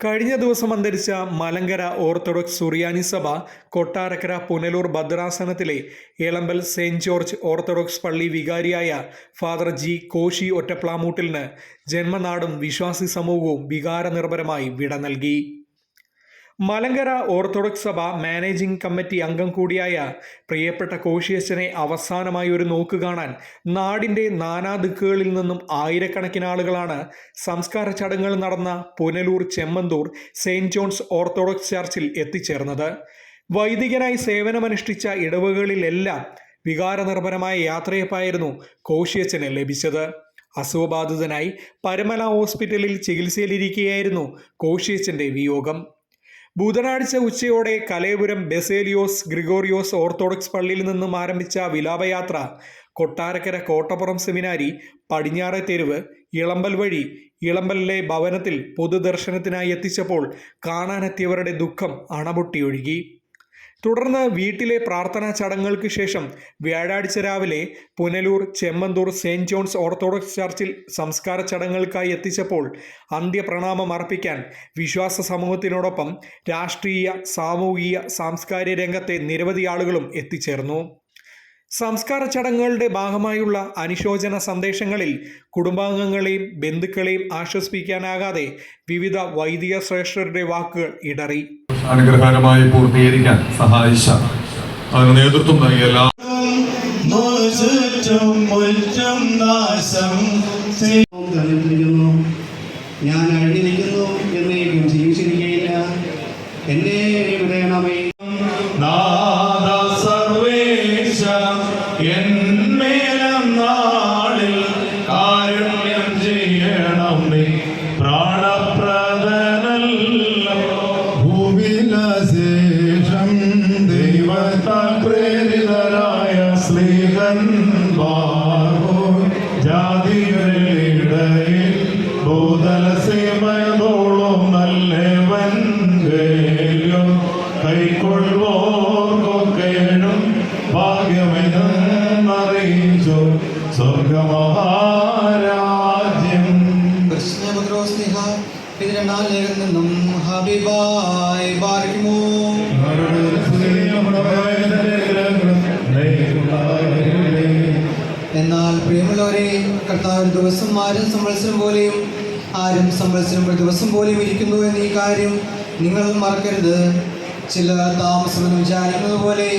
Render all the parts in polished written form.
കഴിഞ്ഞ ദിവസം അന്തരിച്ച മലങ്കര ഓർത്തഡോക്സ് സുറിയാനി സഭ കൊട്ടാരക്കര പുനലൂർ ഭദ്രാസനത്തിലെ എളമ്പൽ സെയിന്റ് ജോർജ് ഓർത്തഡോക്സ് പള്ളി വികാരിയായ ഫാദർ ജി കോശി ഒറ്റപ്ലാമൂട്ടിലിന് ജന്മനാടും വിശ്വാസി സമൂഹവും വികാരനിർഭരമായി വിട നൽകി. മലങ്കര ഓർത്തഡോക്സ് സഭ മാനേജിംഗ് കമ്മിറ്റി അംഗം കൂടിയായ പ്രിയപ്പെട്ട കോശിയച്ചനെ അവസാനമായി ഒരു നോക്ക് കാണാൻ നാടിൻ്റെ നാനാദിക്കുകളിൽ നിന്നും ആയിരക്കണക്കിന് ആളുകളാണ് സംസ്കാര ചടങ്ങുകൾ നടന്ന Punalur Chemmanthoor saint John's orthodox ചർച്ചിൽ എത്തിച്ചേർന്നത്. വൈദികനായി സേവനമനുഷ്ഠിച്ച ഇടവകളിലെല്ലാം വികാരനിർഭരമായ യാത്രയപ്പായിരുന്നു കോശിയച്ചന് ലഭിച്ചത്. അസുഖബാധിതനായി പരമല ഹോസ്പിറ്റലിൽ ചികിത്സയിലിരിക്കുകയായിരുന്നു കോശിയച്ചൻ്റെ വിയോഗം. ബുധനാഴ്ച ഉച്ചയോടെ കലയപുരം ബെസേലിയോസ് ഗ്രിഗോറിയോസ് ഓർത്തഡോക്സ് പള്ളിയിൽ നിന്നും ആരംഭിച്ച വിലാപയാത്ര കൊട്ടാരക്കര കോട്ടപ്പുറം സെമിനാരി, പടിഞ്ഞാറെ തെരുവ്, ഇളമ്പൽ വഴി ഇളമ്പലിലെ ഭവനത്തിൽ പൊതുദർശനത്തിനായി എത്തിച്ചപ്പോൾ കാണാനെത്തിയവരുടെ ദുഃഖം അണപൊട്ടിയൊഴുകി. തുടർന്ന് വീട്ടിലെ പ്രാർത്ഥനാ ചടങ്ങുകൾക്ക് ശേഷം വ്യാഴാഴ്ച രാവിലെ Punalur Chemmanthoor saint John's orthodox ചർച്ചിൽ സംസ്കാര ചടങ്ങുകൾക്കായി എത്തിച്ചപ്പോൾ അന്ത്യപ്രണാമം അർപ്പിക്കാൻ വിശ്വാസ സമൂഹത്തിനോടൊപ്പം രാഷ്ട്രീയ, സാമൂഹിക, സാംസ്കാരിക രംഗത്തെ നിരവധി ആളുകളും എത്തിച്ചേർന്നു. സംസ്കാര ചടങ്ങുകളുടെ ഭാഗമായുള്ള അനുശോചന സന്ദേശങ്ങളിൽ കുടുംബാംഗങ്ങളെയും ബന്ധുക്കളെയും ആശ്വസിപ്പിക്കാനാകാതെ വിവിധ വൈദിക ശ്രേഷ്ഠരുടെ വാക്കുകൾ ഇടറി. അനുഗ്രഹകരമായി പൂർത്തീകരിക്കാൻ സഹായിച്ച അതിന് നേതൃത്വം നൽകിയ ഞാൻ അഴിഞ്ഞിരിക്കുന്നു എന്നേക്കും ജീവിച്ചിരിക്കുകയില്ല. എന്നെ വിടയണമേ സർവേശ എന്മേലം നാളിൽ കാരുണ്യം ചെയ്യണം നീ പ്രാണപ്രദനല്ലോ ഭൂവിലശേഷം ദൈവത്താൽ പ്രേരിതരായ സ്ലീഹന്മാർക്കും ജാതികളിടയിൽ ഭൂതലസീമയോളം നല്ലവൻകേലും കൈക്കൊള്ളുവോർക്കൊക്കേഴും ഭാഗ്യമെന്നറിയിച്ചു സ്വർഗമഹാരാജ്യം. ഇത് രണ്ടാം ലേഖനത്തിൽ നിന്നും ഹബീബായി ബാരിക്കുമോ. എന്നാൽ പ്രിയമുള്ളവരെ, കർത്താവ് ഒരു ദിവസം ആരും സംവത്സരം പോലെയും ആരും സംവത്സരം ഒരു ദിവസം പോലെയും ഇരിക്കുന്നു എന്ന ഈ കാര്യം നിങ്ങൾ മറക്കരുത്. ചില താമസമെന്ന് വിചാരിക്കുന്നത് പോലെ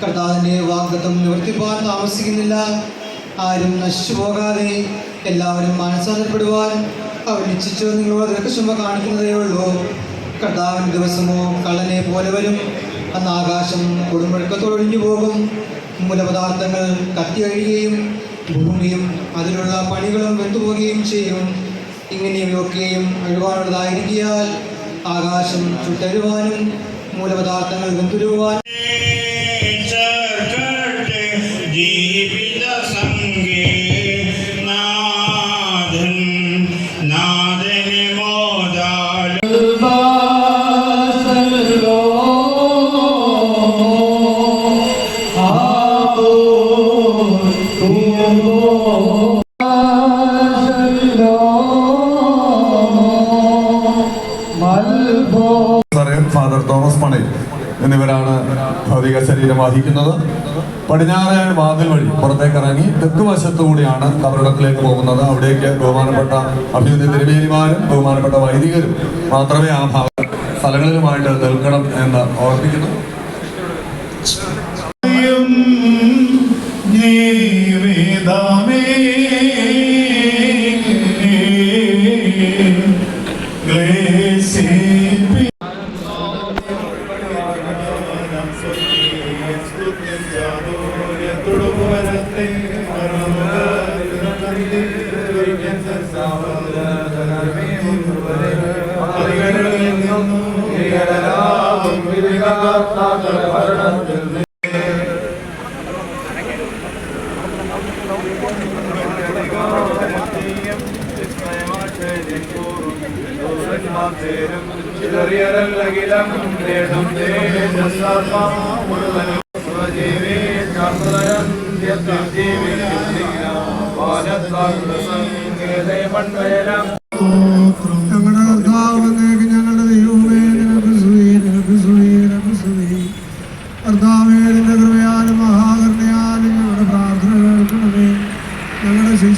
കർത്താവിൻ്റെ വാഗ്ദത്തം നിവർത്തിപ്പാൻ താമസിക്കുന്നില്ല. ആരും നശിച്ചു പോകാതെ എല്ലാവരും മാനസാന്തരപ്പെടുവാൻ അവർ നിശ്ചയിച്ചു നിങ്ങളോട് ദീർഘക്ഷമ കാണിക്കുന്നതേ ഉള്ളൂ. കർത്താവിൻ്റെ ദിവസമോ കള്ളനെ പോലെ വരും. അന്ന് ആകാശം കൊടുമുഴക്കത്തോടൊഴിഞ്ഞു പോകും. മൂലപദാർത്ഥങ്ങൾ കത്തിയഴിയുകയും ഭൂമിയും അതിലുള്ള പണികളും വെന്തുപോകുകയും ചെയ്യും. ഇങ്ങനെയൊക്കെയും അഴിവാനുള്ളതായിരിക്കിയാൽ ആകാശം ചുട്ടരുവാനും മൂലപദാർത്ഥങ്ങൾ വെന്തുരുവാനും ഫാദർ തോമസ് പണി എന്നിവരാണ് ഭൗതിക ശരീരം വഹിക്കുന്നത്. പടിഞ്ഞാറേ വാതിൽ വഴി പുറത്തേക്കിറങ്ങി തെക്ക് വശത്തുകൂടിയാണ് കബറിടത്തിലേക്ക് പോകുന്നത്. അവിടേക്ക് ബഹുമാനപ്പെട്ട അഭിനന്ദ തിരുമേനിമാരും ബഹുമാനപ്പെട്ട വൈദികരും മാത്രമേ ആ സ്ഥലങ്ങളിലുമായിട്ട് നിൽക്കണം എന്ന് ഓർപ്പിക്കുന്നു. ഞങ്ങളുടെ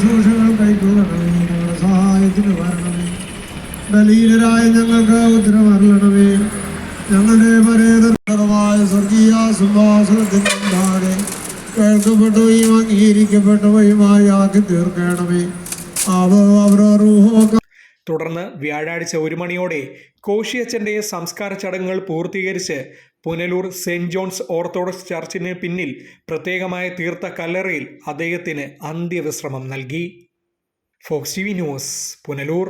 ശുശ്രൂഷകൾ കൈക്കൊള്ളണമേ. ഞങ്ങളുടെ സഹായത്തിന് വരണമേ. ബലീനരായ ഞങ്ങൾക്ക് ഉത്തരമരുളണമേ. ഞങ്ങളുടെ പരേതരമായ സ്വർഗീയ സിംഹാസനത്തിന് മുമ്പാകെ കേൾക്കപ്പെട്ടവയും അംഗീകരിക്കപ്പെട്ടവയുമായി ആക്കി തീർക്കണമേ. തുടർന്ന് വ്യാഴാഴ്ച 1 മണിയോടെ കോശിയച്ചൻ്റെ സംസ്കാര ചടങ്ങുകൾ പൂർത്തീകരിച്ച് പുനലൂർ സെന്റ് ജോൺസ് ഓർത്തഡോക്സ് ചർച്ചിന് പിന്നിൽ പ്രത്യേകമായി തീർത്ത കല്ലറയിൽ അദ്ദേഹത്തിന് അന്ത്യവിശ്രമം നൽകി. Fox TV News, Punalur.